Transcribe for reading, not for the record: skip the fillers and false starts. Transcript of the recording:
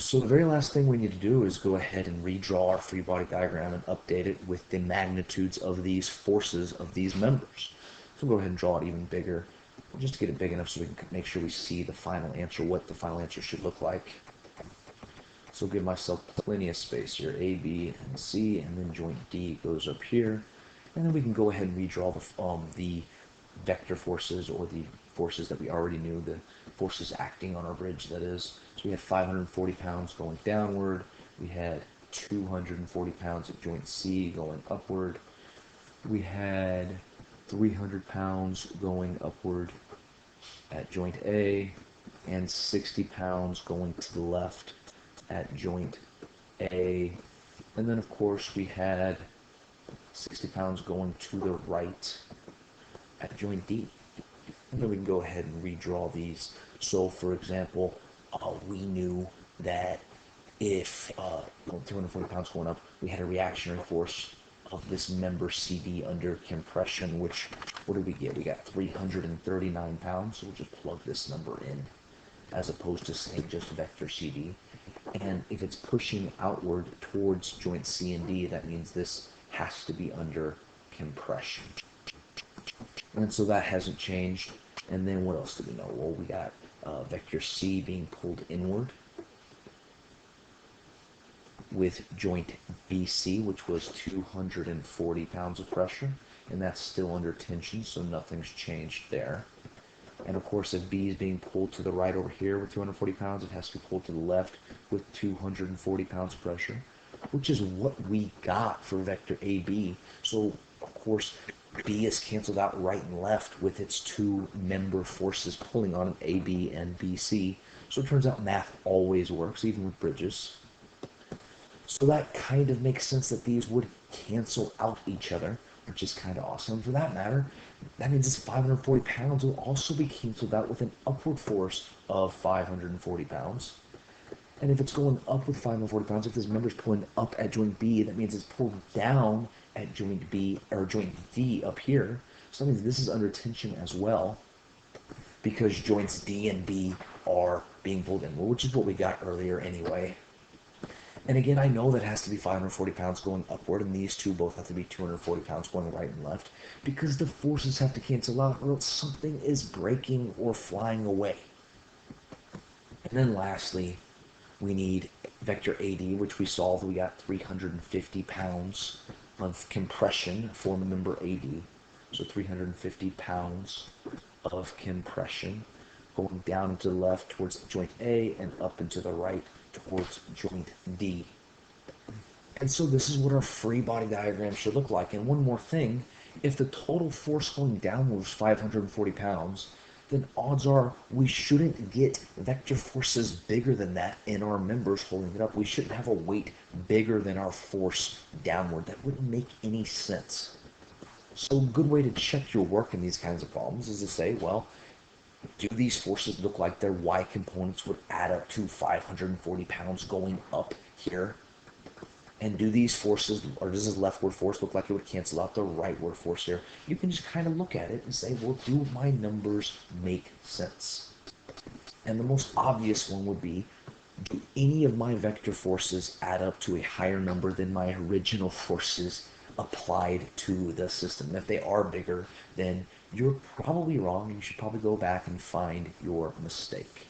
So the very last thing we need to do is go ahead and redraw our free body diagram and update it with the magnitudes of these forces of these members. So we'll go ahead and draw it even bigger, just to get it big enough so we can make sure we see the final answer, what the final answer should look like. So give myself plenty of space here, A, B, and C, and then joint D goes up here. And then we can go ahead and redraw the vector forces, or the forces that we already knew, the forces acting on our bridge, that is. So we had 540 pounds going downward. We had 240 pounds at joint C going upward. We had 300 pounds going upward at joint A, and 60 pounds going to the left at joint A. And then of course we had 60 pounds going to the right at joint D. And then we can go ahead and redraw these. So for example, we knew that if 240 pounds going up, we had a reactionary force of this member CD under compression, which, what did we get? We got 339 pounds, so we'll just plug this number in, as opposed to saying just vector CD. And if it's pushing outward towards joint C and D, that means this has to be under compression. And so that hasn't changed. And then what else do we know? Well, we got vector C being pulled inward with joint BC, which was 240 pounds of pressure, and that's still under tension, so nothing's changed there. And of course, if B is being pulled to the right over here with 240 pounds, it has to be pulled to the left with 240 pounds of pressure, which is what we got for vector AB. So of course, B is canceled out right and left with its two member forces pulling on AB and BC. So it turns out math always works, even with bridges. So that kind of makes sense that these would cancel out each other, which is kind of awesome. For that matter, that means this 540 pounds will also be canceled out with an upward force of 540 pounds. And if it's going up with 540 pounds, if this member is pulling up at joint B, that means it's pulled down at joint B, or joint D up here. So that means this is under tension as well, because joints D and B are being pulled in, which is what we got earlier anyway. And again, I know that has to be 540 pounds going upward, and these two both have to be 240 pounds going right and left, because the forces have to cancel out, or else something is breaking or flying away. And then lastly, we need vector AD, which we solved. We got 350 pounds of compression for member AD. So 350 pounds of compression going down into the left towards joint A and up into the right towards joint D. And so this is what our free body diagram should look like. And one more thing, if the total force going downward was 540 pounds, then odds are we shouldn't get vector forces bigger than that in our members holding it up. We shouldn't have a weight bigger than our force downward. That wouldn't make any sense. So a good way to check your work in these kinds of problems is to say, well, do these forces look like their Y components would add up to 540 pounds going up here? And do these forces, or does this leftward force look like it would cancel out the rightward force here? You can just kind of look at it and say, well, do my numbers make sense? And the most obvious one would be, do any of my vector forces add up to a higher number than my original forces applied to the system? And if they are bigger, then you're probably wrong. You should probably go back and find your mistake.